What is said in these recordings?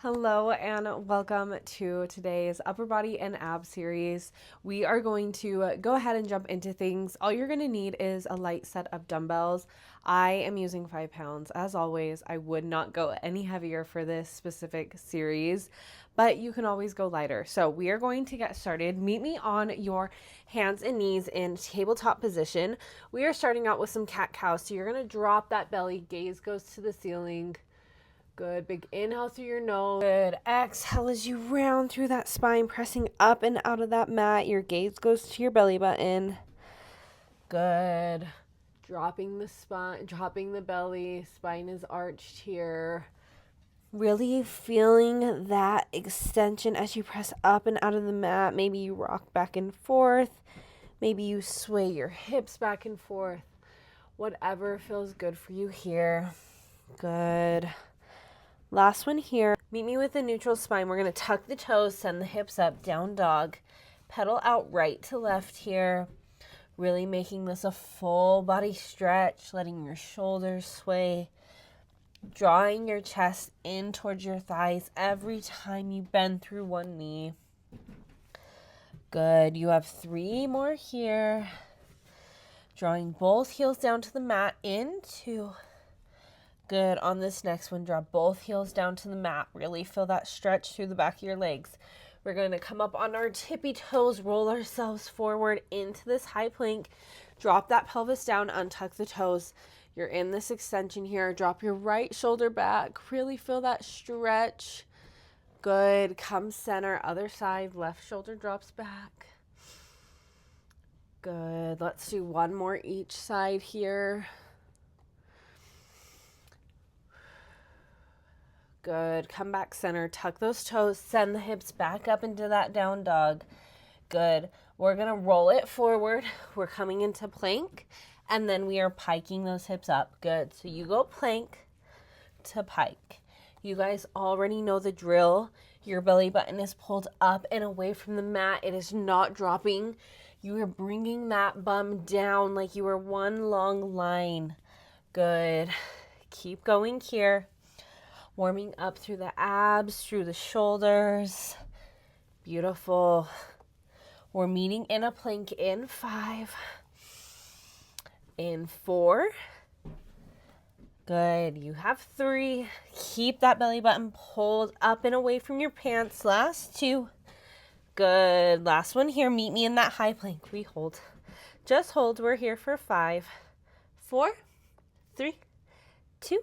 Hello and welcome to today's upper body and ab series. We are going to go ahead and jump into things. All you're going to need is a light set of dumbbells. I am using 5 pounds. As always, I would not go any heavier for this specific series, but you can always go lighter. So we are going to get started. Meet me on your hands and knees in tabletop position. We are starting out with some cat-cow. So you're going to drop that belly, gaze goes to the ceiling. Good. Big inhale through your nose. Good. Exhale as you round through that spine, pressing up and out of that mat. Your gaze goes to your belly button. Good. Dropping the spine, dropping the belly. Spine is arched here. Really feeling that extension as you press up and out of the mat. Maybe you rock back and forth. Maybe you sway your hips back and forth. Whatever feels good for you here. Good. Last one here. Meet me with a neutral spine. We're going to tuck the toes, send the hips up, down dog. Pedal out right to left here. Really making this a full body stretch, letting your shoulders sway. Drawing your chest in towards your thighs every time you bend through one knee. Good. You have 3 more here. Drawing both heels down to the mat. Into. Good. On this next one, drop both heels down to the mat. Really feel that stretch through the back of your legs. We're going to come up on our tippy toes, roll ourselves forward into this high plank. Drop that pelvis down, untuck the toes. You're in this extension here. Drop your right shoulder back. Really feel that stretch. Good. Come center, other side. Left shoulder drops back. Good. Let's do one more each side here. Good. Come back center. Tuck those toes. Send the hips back up into that down dog. Good. We're going to roll it forward. We're coming into plank. And then we are piking those hips up. Good. So you go plank to pike. You guys already know the drill. Your belly button is pulled up and away from the mat. It is not dropping. You are bringing that bum down like you are one long line. Good. Keep going here. Warming up through the abs, through the shoulders. Beautiful. We're meeting in a plank in 5. In 4. Good. You have 3. Keep that belly button pulled up and away from your pants. Last 2. Good. Last one here. Meet me in that high plank. We hold. Just hold. We're here for 5, 4, 3, 2,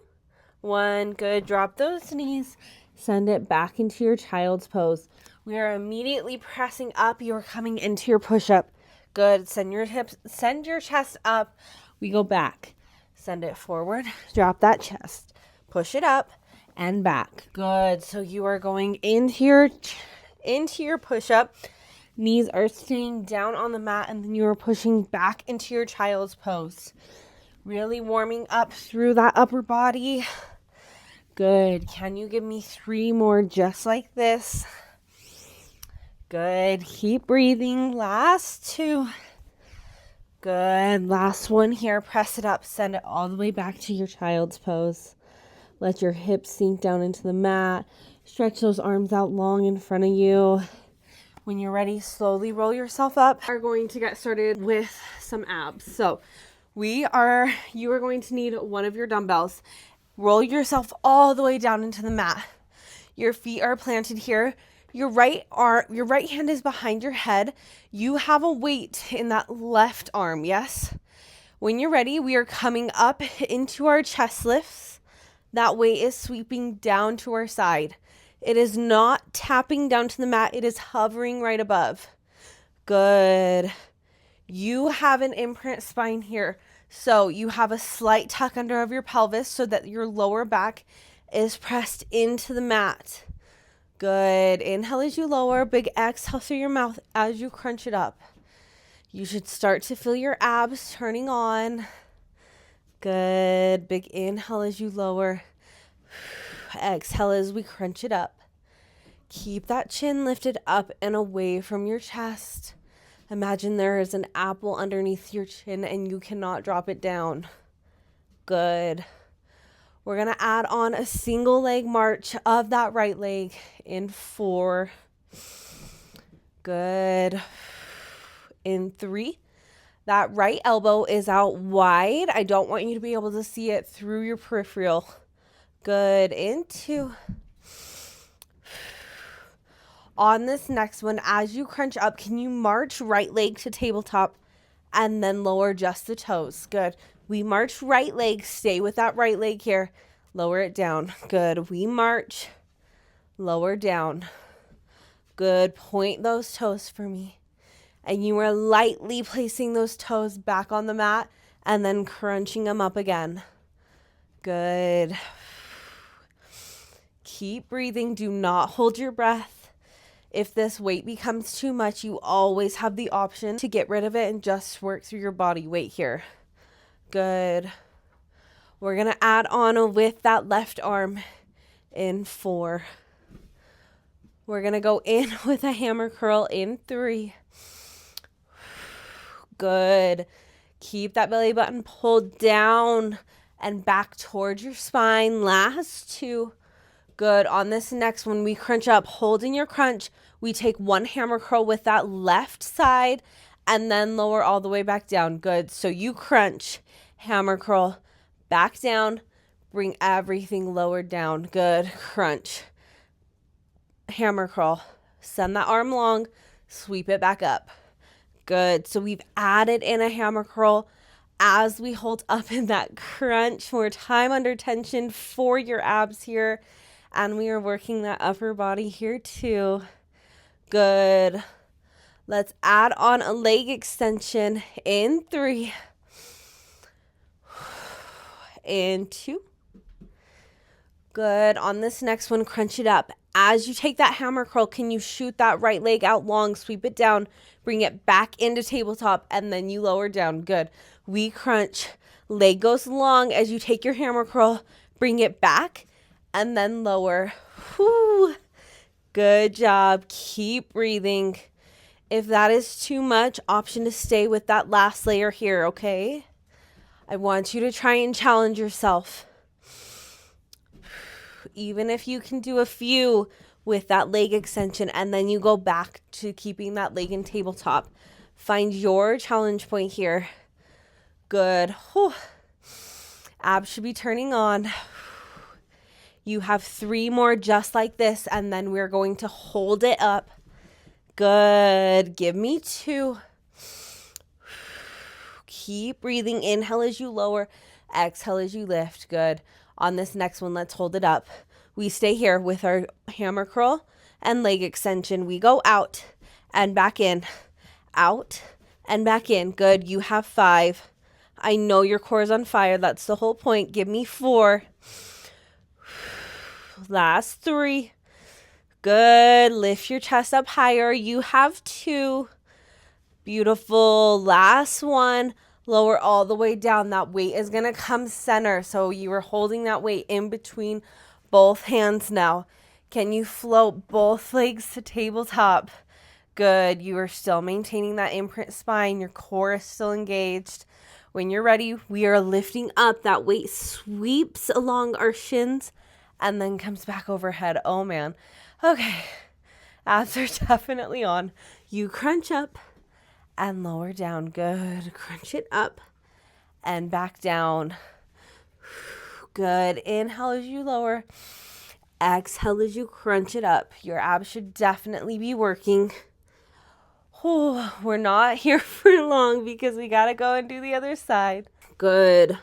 1. Good. Drop those knees. Send it back into your child's pose. We are immediately pressing up. You're coming into your push-up. Good. Send your hips, send your chest up. We go back. Send it forward. Drop that chest. Push it up and back. Good. So you are going into your push-up. Knees are staying down on the mat, and then you are pushing back into your child's pose. Really warming up through that upper body. Good. Can you give me 3 more just like this? Good. Keep breathing. Last 2. Good. Last one here. Press it up. Send it all the way back to your child's pose. Let your hips sink down into the mat. Stretch those arms out long in front of you. When you're ready, slowly roll yourself up. We're going to get started with some abs. So you are going to need one of your dumbbells. Roll yourself all the way down into the mat. Your feet are planted here. Your right hand is behind your head. You have a weight in that left arm, yes? When you're ready, we are coming up into our chest lifts. That weight is sweeping down to our side. It is not tapping down to the mat. It is hovering right above. Good. You have an imprint spine here. So you have a slight tuck under of your pelvis so that your lower back is pressed into the mat. Good. Inhale as you lower. Big exhale through your mouth as you crunch it up. You should start to feel your abs turning on. Good. Big inhale as you lower. Exhale as we crunch it up. Keep that chin lifted up and away from your chest. Imagine there is an apple underneath your chin and you cannot drop it down. Good. We're going to add on a single leg march of that right leg in 4. Good. In 3. That right elbow is out wide. I don't want you to be able to see it through your peripheral. Good. In 2. On this next one, as you crunch up, can you march right leg to tabletop and then lower just the toes? Good. We march right leg. Stay with that right leg here. Lower it down. Good. We march. Lower down. Good. Point those toes for me. And you are lightly placing those toes back on the mat and then crunching them up again. Good. Keep breathing. Do not hold your breath. If this weight becomes too much, you always have the option to get rid of it and just work through your body weight here. Good. We're going to add on with that left arm in 4. We're going to go in with a hammer curl in 3. Good. Keep that belly button pulled down and back towards your spine. Last 2. Good. On this next one, we crunch up. Holding your crunch, we take one hammer curl with that left side and then lower all the way back down. Good. So you crunch, hammer curl, back down, bring everything lower down. Good. Crunch, hammer curl, send that arm long, sweep it back up. Good. So we've added in a hammer curl as we hold up in that crunch. More time under tension for your abs here. And we are working that upper body here too. Good. Let's add on a leg extension in 3. In 2. Good. On this next one, crunch it up. As you take that hammer curl, can you shoot that right leg out long, sweep it down, bring it back into tabletop, and then you lower down. Good. We crunch. Leg goes long as you take your hammer curl, bring it back, and then lower. Whew. Good job. Keep breathing. If that is too much, option to stay with that last layer here, okay? I want you to try and challenge yourself. Even if you can do a few with that leg extension and then you go back to keeping that leg in tabletop. Find your challenge point here. Good. Whew. Abs should be turning on. You have 3 more just like this, and then we're going to hold it up. Good. Give me 2. Keep breathing. Inhale as you lower. Exhale as you lift. Good. On this next one, let's hold it up. We stay here with our hammer curl and leg extension. We go out and back in. Out and back in. Good. You have 5. I know your core is on fire. That's the whole point. Give me 4. Last 3. Good. Lift your chest up higher. You have 2. Beautiful. Last 1. Lower all the way down. That weight is going to come center. So you are holding that weight in between both hands now. Can you float both legs to tabletop? Good. You are still maintaining that imprint spine. Your core is still engaged. When you're ready, we are lifting up. That weight sweeps along our shins and then comes back overhead. Oh, man. Okay. Abs are definitely on. You crunch up and lower down. Good. Crunch it up and back down. Good. Inhale as you lower. Exhale as you crunch it up. Your abs should definitely be working. Oh, we're not here for long because we got to go and do the other side. Good.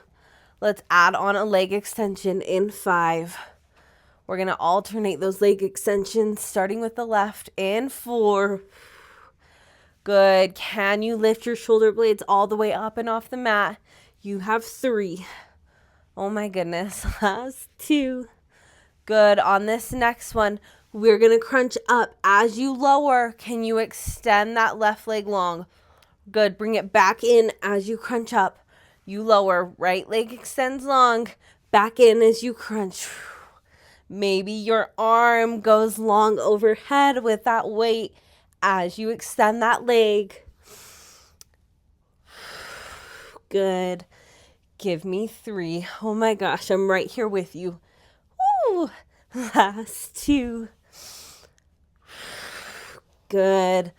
Let's add on a leg extension in 5. We're going to alternate those leg extensions starting with the left in 4. Good. Can you lift your shoulder blades all the way up and off the mat? You have 3. Oh my goodness. Last 2. Good. On this next one, we're going to crunch up. As you lower, can you extend that left leg long? Good. Bring it back in as you crunch up. You lower. Right leg extends long. Back in as you crunch. Maybe your arm goes long overhead with that weight as you extend that leg. Good. Give me 3. Oh my gosh, I'm right here with you. Woo! Last 2. Good.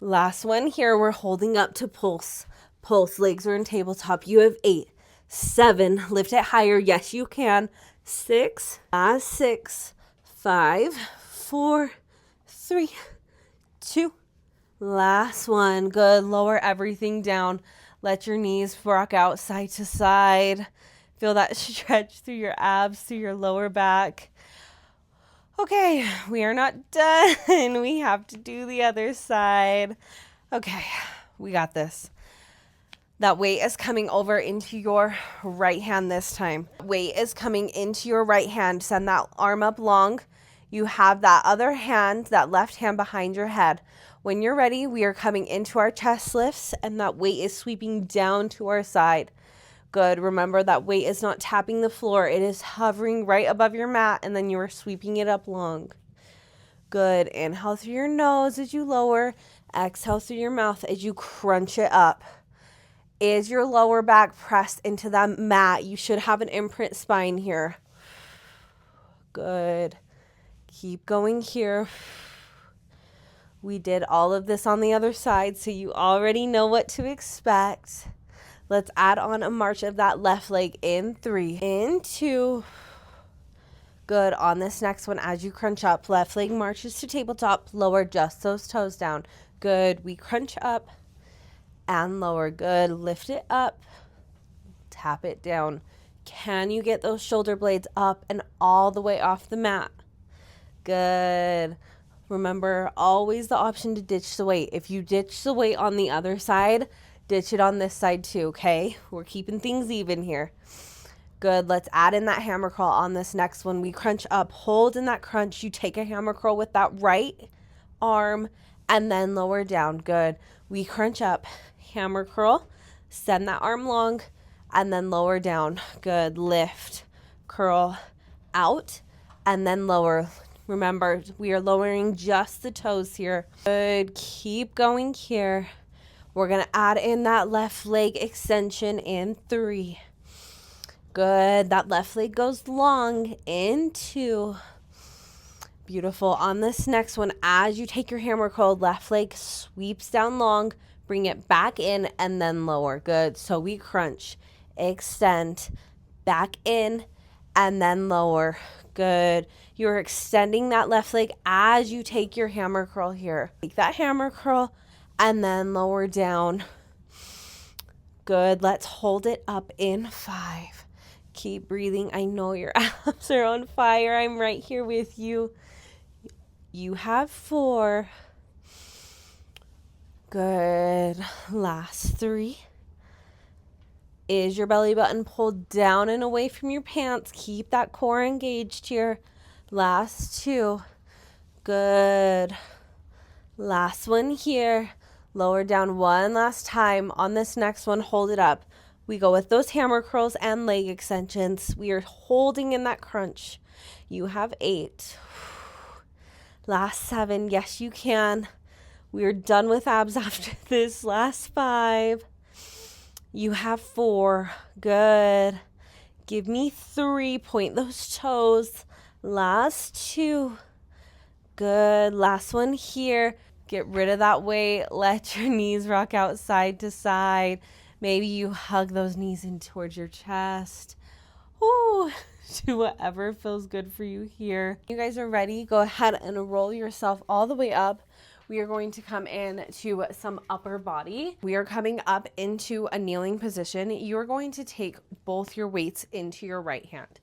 Last one here. We're holding up to pulse. Pulse. Legs are in tabletop. You have 8. 7. Lift it higher. Yes, you can. 6. Last 6. 5. 4. 3. 2. Last one. Good. Lower everything down. Let your knees rock out side to side. Feel that stretch through your abs, through your lower back. Okay, we are not done. We have to do the other side. Okay, we got this. That weight is coming over into your right hand this time. Weight is coming into your right hand. Send that arm up long. You have that other hand, that left hand behind your head. When you're ready, we are coming into our chest lifts and that weight is sweeping down to our side. Good. Remember that weight is not tapping the floor. It is hovering right above your mat and then you are sweeping it up long. Good. Inhale through your nose as you lower. Exhale through your mouth as you crunch it up. Is your lower back pressed into that mat? You should have an imprint spine here. Good. Keep going here. We did all of this on the other side, so you already know what to expect. Let's add on a march of that left leg in 3, in 2. Good. On this next one, as you crunch up, left leg marches to tabletop, lower just those toes down. Good. We crunch up and lower. Good. Lift it up, tap it down. Can you get those shoulder blades up and all the way off the mat? Good. Remember, always the option to ditch the weight. If you ditch the weight on the other side, ditch it on this side too, okay? We're keeping things even here. Good. Let's add in that hammer crawl on this next one. We crunch up, hold in that crunch. You take a hammer crawl with that right arm and then lower down. Good. We crunch up, hammer curl, send that arm long, and then lower down. Good. Lift, curl out, and then lower. Remember, we are lowering just the toes here. Good. Keep going here. We're going to add in that left leg extension in 3. Good. That left leg goes long in 2. Beautiful. On this next one, as you take your hammer curl, left leg sweeps down long, bring it back in, and then lower. Good. So we crunch, extend, back in, and then lower. Good. You're extending that left leg as you take your hammer curl here. Take that hammer curl and then lower down. Good. Let's hold it up in 5. Keep breathing. I know your abs are on fire. I'm right here with you. You have 4. Good. Last 3. Is your belly button pulled down and away from your pants? Keep that core engaged here. Last 2. Good. Last one here. Lower down one last time. On this next one, hold it up. We go with those hammer curls and leg extensions. We are holding in that crunch. You have 8. Last 7. Yes, you can. We are done with abs after this. Last 5. You have 4. Good. Give me 3. Point those toes. Last 2. Good. Last one here. Get rid of that weight. Let your knees rock out side to side. Maybe you hug those knees in towards your chest. Ooh, do whatever feels good for you here. You guys are ready. Go ahead and roll yourself all the way up. We are going to come in to some upper body. We are coming up into a kneeling position. You're going to take both your weights into your right hand.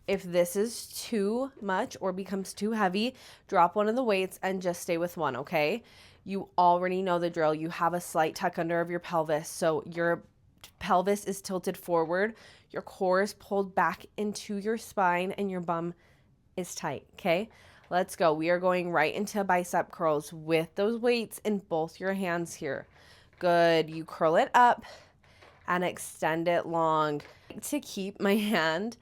If this is too much or becomes too heavy, drop one of the weights and just stay with one, okay? You already know the drill. You have a slight tuck under of your pelvis, so your pelvis is tilted forward, your core is pulled back into your spine, and your bum is tight, okay? Let's go. We are going right into bicep curls with those weights in both your hands here. Good. You curl it up and extend it long. To keep my hand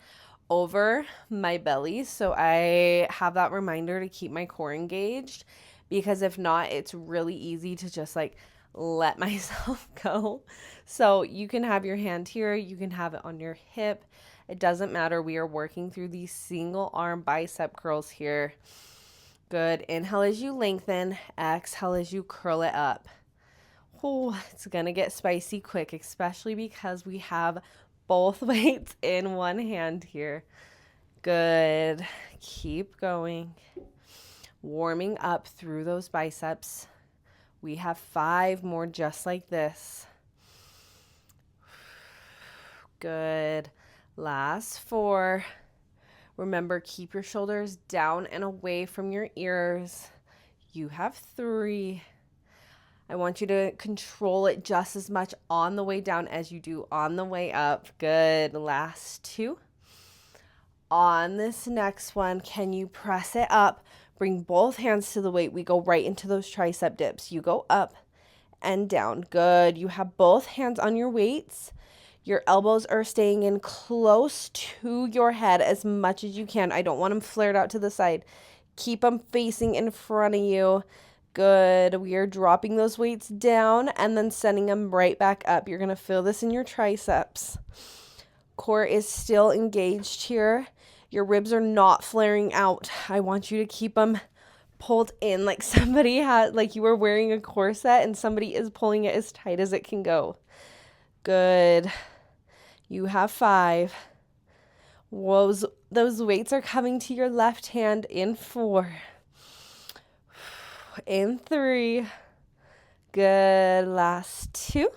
over my belly, so I have that reminder to keep my core engaged, because if not, it's really easy to just like let myself go. So you can have your hand here, you can have it on your hip. It doesn't matter. We are working through these single arm bicep curls here. Good. Inhale as you lengthen, exhale as you curl it up. Oh, it's going to get spicy quick, especially because we have both weights in one hand here. Good. Keep going. Warming up through those biceps. We have 5 more just like this. Good. Last 4. Remember, keep your shoulders down and away from your ears. You have 3. I want you to control it just as much on the way down as you do on the way up. Good. Last 2. On this next one, can you press it up? Bring both hands to the weight. We go right into those tricep dips. You go up and down. Good. You have both hands on your weights. Your elbows are staying in close to your head as much as you can. I don't want them flared out to the side. Keep them facing in front of you. Good. We are dropping those weights down and then sending them right back up. You're going to feel this in your triceps. Core is still engaged here. Your ribs are not flaring out. I want you to keep them pulled in like somebody had, like you were wearing a corset and somebody is pulling it as tight as it can go. Good. You have 5. Those weights are coming to your left hand in 4. In 3. Good. Last 2.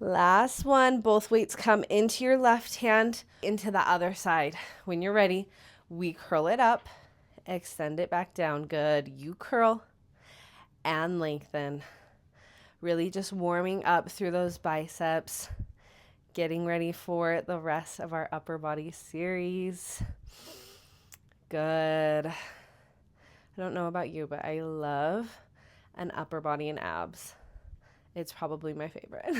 Last 1. Both weights come into your left hand, into the other side. When you're ready, we curl it up, extend it back down. Good. You curl and lengthen. Really just warming up through those biceps, getting ready for the rest of our upper body series. Good. I don't know about you, but I love an upper body and abs. It's probably my favorite.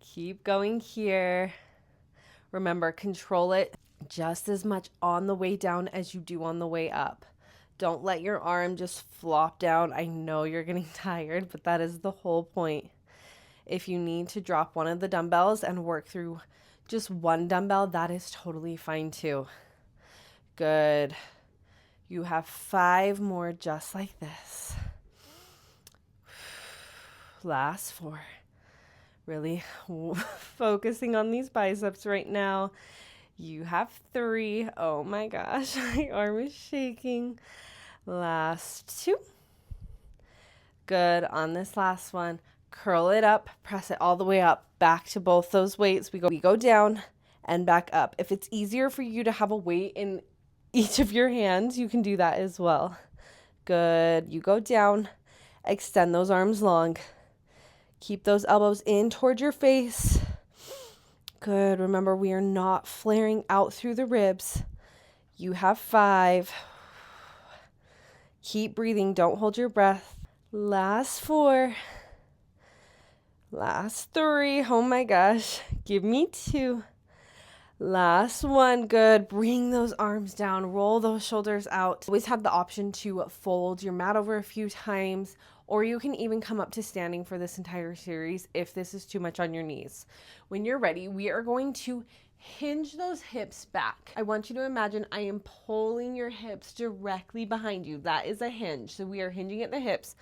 Keep going here. Remember, control it just as much on the way down as you do on the way up. Don't let your arm just flop down. I know you're getting tired, but that is the whole point. If you need to drop one of the dumbbells and work through just one dumbbell, that is totally fine too. Good. You have 5 more just like this. Last 4. Really focusing on these biceps right now. You have 3. Oh my gosh, my arm is shaking. Last 2. Good. On this last one, curl it up, press it all the way up, back to both those weights. We go down and back up. If it's easier for you to have a weight in each of your hands, you can do that as well. Good. You go down, extend those arms long. Keep those elbows in toward your face. Good. Remember, we are not flaring out through the ribs. You have 5. Keep breathing. Don't hold your breath. Last 4. Last 3. Oh my gosh. Give me 2. Last 1. Good. Bring those arms down. Roll those shoulders out. Always have the option to fold your mat over a few times, or you can even come up to standing for this entire series if this is too much on your knees. When you're ready, we are going to hinge those hips back. I want you to imagine I am pulling your hips directly behind you. That is a hinge. So we are hinging at the hips.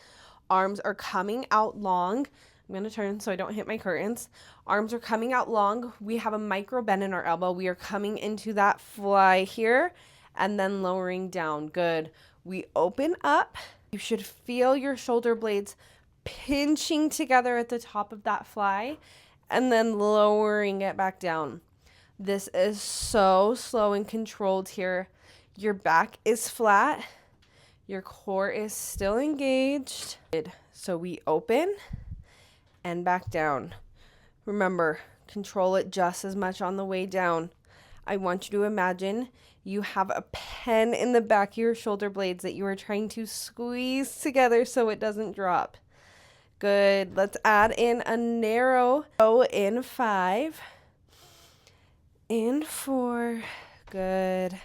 Arms are coming out long. I'm going to turn so I don't hit my curtains. Arms are coming out long. We have a micro bend in our elbow. We are coming into that fly here and then lowering down. Good. We open up. You should feel your shoulder blades pinching together at the top of that fly and then lowering it back down. This is so slow and controlled here. Your back is flat. Your core is still engaged. So we open and back down. Remember, control it just as much on the way down. I want you to imagine you have a pen in the back of your shoulder blades that you are trying to squeeze together so it doesn't drop. Good. Let's add in a narrow. In 5. In 4. Good.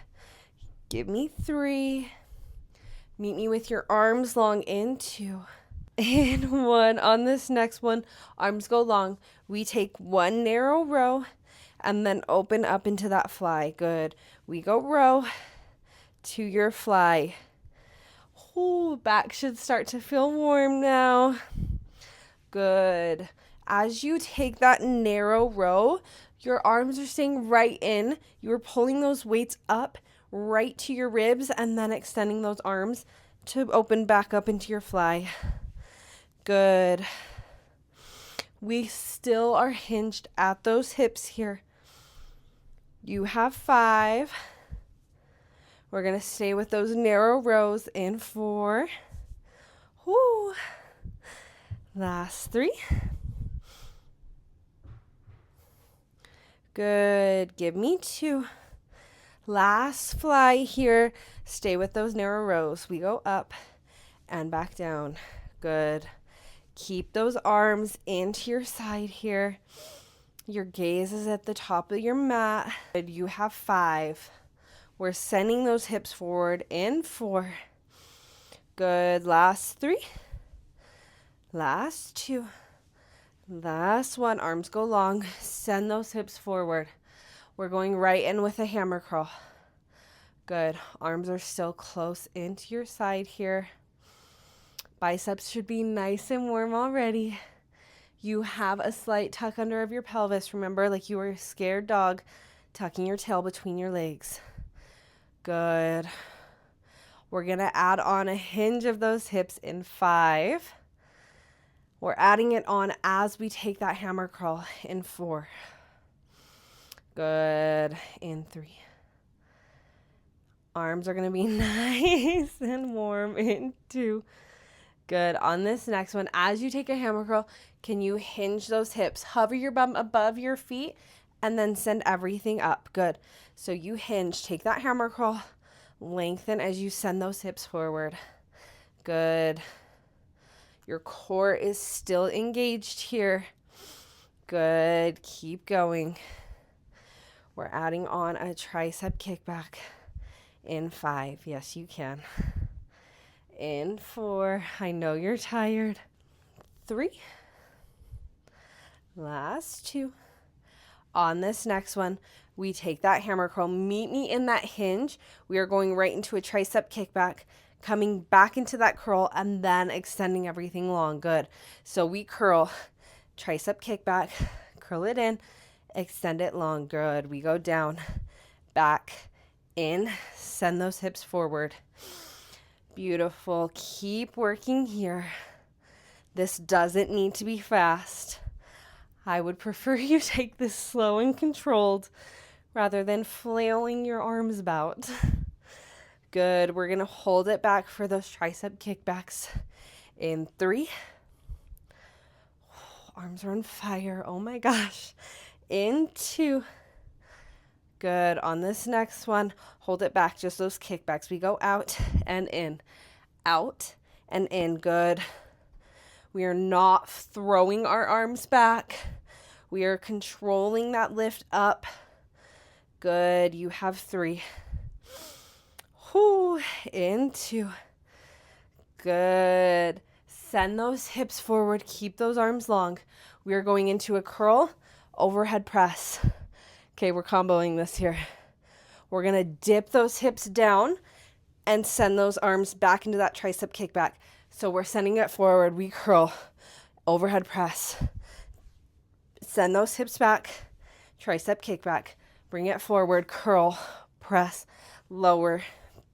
Give me 3. Meet me with your arms long in 2. in 1. On this next one, arms go long. We take 1 narrow row and then open up into that fly. Good. We go row to your fly. Ooh, back should start to feel warm now. Good. As you take that narrow row, your arms are staying right in. You're pulling those weights up right to your ribs and then extending those arms to open back up into your fly. Good. We still are hinged at those hips here. You have 5. We're going to stay with those narrow rows in 4. Woo. Last 3. Good. Give me 2. Last fly here. Stay with those narrow rows. We go up and back down. Good. Keep those arms into your side here. Your gaze is at the top of your mat. Good. You have 5. We're sending those hips forward in 4. Good. Last 3. Last 2. Last 1. Arms go long. Send those hips forward. We're going right in with a hammer curl. Good. Arms are still close into your side here. Biceps should be nice and warm already. You have a slight tuck under of your pelvis. Remember, like you were a scared dog, tucking your tail between your legs. Good. We're going to add on a hinge of those hips in 5. We're adding it on as we take that hammer curl in 4. Good. In 3. Arms are going to be nice and warm in 2. Good. On this next one, as you take a hammer curl, can you hinge those hips? Hover your bum above your feet and then send everything up. Good. So you hinge, take that hammer curl, lengthen as you send those hips forward. Good. Your core is still engaged here. Good. Keep going. We're adding on a tricep kickback in 5. Yes, you can. In 4. I know you're tired. 3. Last 2. On this next one, we take that hammer curl. Meet me in that hinge. We are going right into a tricep kickback, coming back into that curl, and then extending everything long. Good. So we curl, tricep kickback, curl it in, extend it long. Good. We go down, back, in, send those hips forward. Beautiful. Keep working here. This doesn't need to be fast. I would prefer you take this slow and controlled rather than flailing your arms about. Good. We're going to hold it back for those tricep kickbacks in 3. Arms are on fire. Oh my gosh. In 2. Good. On this next one, hold it back. Just those kickbacks. We go out and in. Out and in. Good. We are not throwing our arms back. We are controlling that lift up. Good. You have 3. Whoo. In 2. Good. Send those hips forward. Keep those arms long. We are going into a curl, overhead press. Okay, we're comboing this here. We're going to dip those hips down and send those arms back into that tricep kickback. So we're sending it forward. We curl, overhead press. Send those hips back, tricep kickback. Bring it forward, curl, press, lower,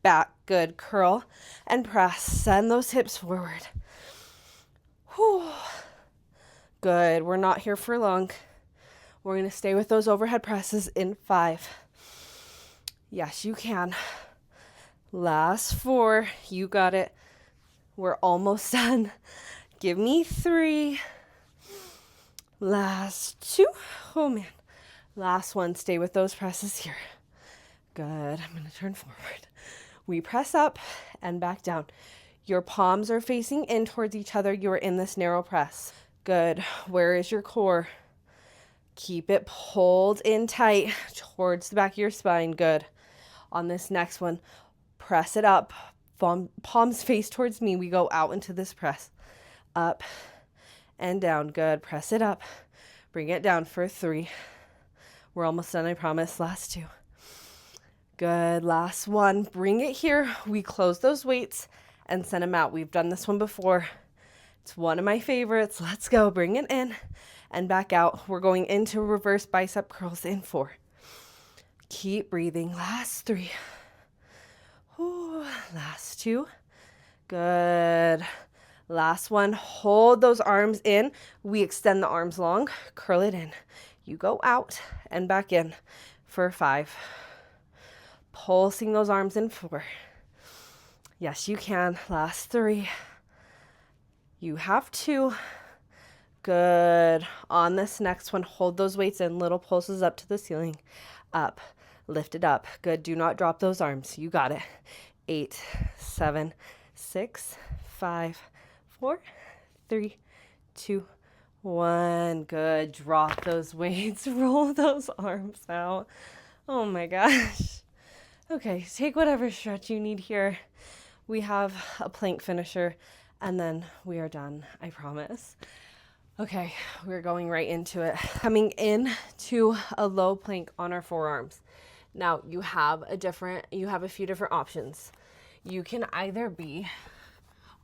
back. Good. Curl and press. Send those hips forward. Whew. Good. We're not here for long. We're going to stay with those overhead presses in 5. Yes, you can. Last 4. You got it. We're almost done. Give me 3. Last 2. Oh, man. Last 1. Stay with those presses here. Good. I'm going to turn forward. We press up and back down. Your palms are facing in towards each other. You are in this narrow press. Good. Where is your core? Keep it pulled in tight towards the back of your spine. Good. On this next one, press it up. Palms face towards me. We go out into this press. up and down. Good. Press it up. Bring it down for 3. We're almost done, I promise. Last 2. Good. Last 1. Bring it here. We close those weights and send them out. We've done this one before. It's one of my favorites. Let's go. Bring it in and back out. We're going into reverse bicep curls in 4. Keep breathing. Last 3. Ooh, last 2. Good. Last 1. Hold those arms in. We extend the arms long. Curl it in. You go out and back in for 5. Pulsing those arms in 4. Yes, you can. Last 3. You have 2. Good. On this next one, hold those weights in. Little pulses up to the ceiling. Up. Lift it up. Good. Do not drop those arms. You got it. 8, 7, 6, 5, 4, 3, 2, 1. Good. Drop those weights. Roll those arms out. Oh my gosh. Okay, take whatever stretch you need here. We have a plank finisher and then we are done, I promise. Okay, we're going right into it. Coming in to a low plank on our forearms. Now you have a few different options. You can either be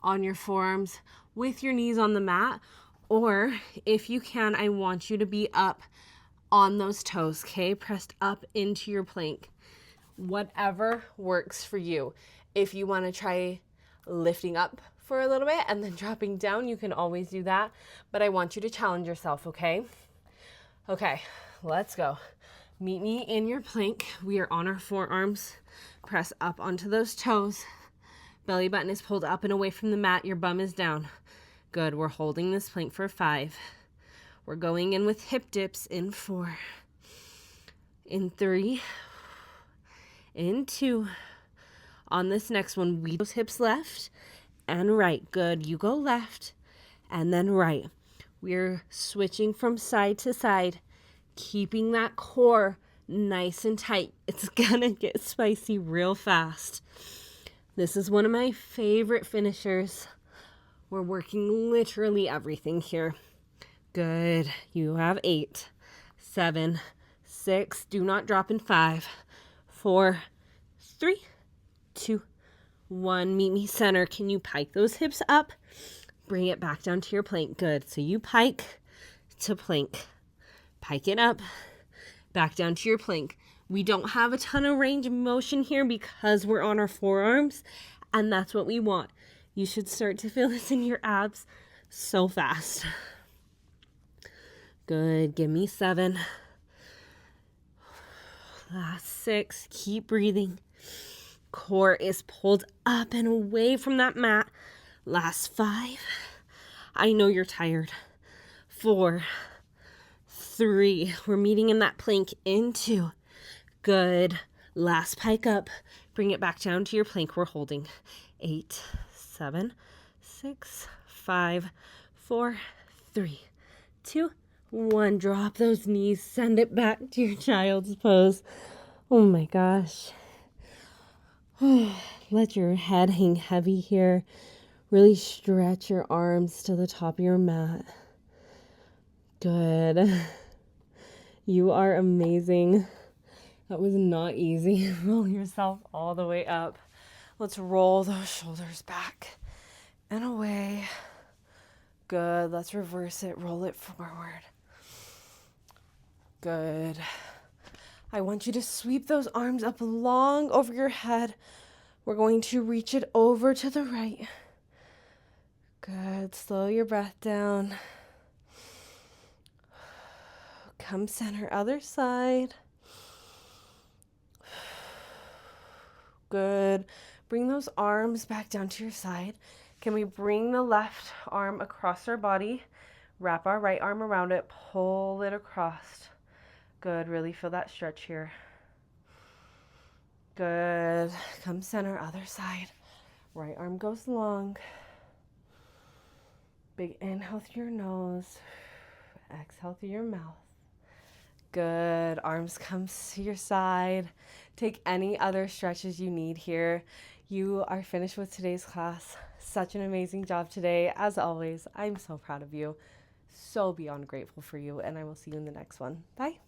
on your forearms with your knees on the mat, or if you can, I want you to be up on those toes, okay? Pressed up into your plank. Whatever works for you. If you want to try lifting up for a little bit and then dropping down, you can always do that. But I want you to challenge yourself, okay? Okay, let's go. Meet me in your plank. We are on our forearms. Press up onto those toes. Belly button is pulled up and away from the mat. Your bum is down. Good. We're holding this plank for 5. We're going in with hip dips in 4. In 3. In 2. On this next one, we those hips left and right. Good. You go left and then right. We're switching from side to side, keeping that core nice and tight. It's gonna get spicy real fast. This is one of my favorite finishers. We're working literally everything here. Good. You have 8, 7, 6. Do not drop in 5, 4, 3, 2, 1. Meet me center. Can you pike those hips up? Bring it back down to your plank. Good. So you pike to plank. Pike it up, back down to your plank. We don't have a ton of range of motion here because we're on our forearms, and that's what we want. You should start to feel this in your abs so fast. Good. Give me 7. Last 6. Keep breathing. Core is pulled up and away from that mat. Last 5. I know you're tired. 4, 3. We're meeting in that plank in 2. Good. Last pike up. Bring it back down to your plank. We're holding. 8, 7, 6, 5, 4, 3, 2, 1. Drop those knees. Send it back to your child's pose. Oh my gosh. Let your head hang heavy here. Really stretch your arms to the top of your mat. Good. You are amazing. That was not easy. Roll yourself all the way up. Let's roll those shoulders back and away. Good. Let's reverse it. Roll it forward. Good. I want you to sweep those arms up long over your head. We're going to reach it over to the right. Good. Slow your breath down. Come center, other side. Good. Bring those arms back down to your side. Can we bring the left arm across our body? Wrap our right arm around it. Pull it across. Good. Really feel that stretch here. Good. Come center, other side. Right arm goes long. Big inhale through your nose. Exhale through your mouth. Good. Arms come to your side. Take any other stretches you need here. You are finished with today's class. Such an amazing job today. As always, I'm so proud of you. So beyond grateful for you, and I will see you in the next one. Bye.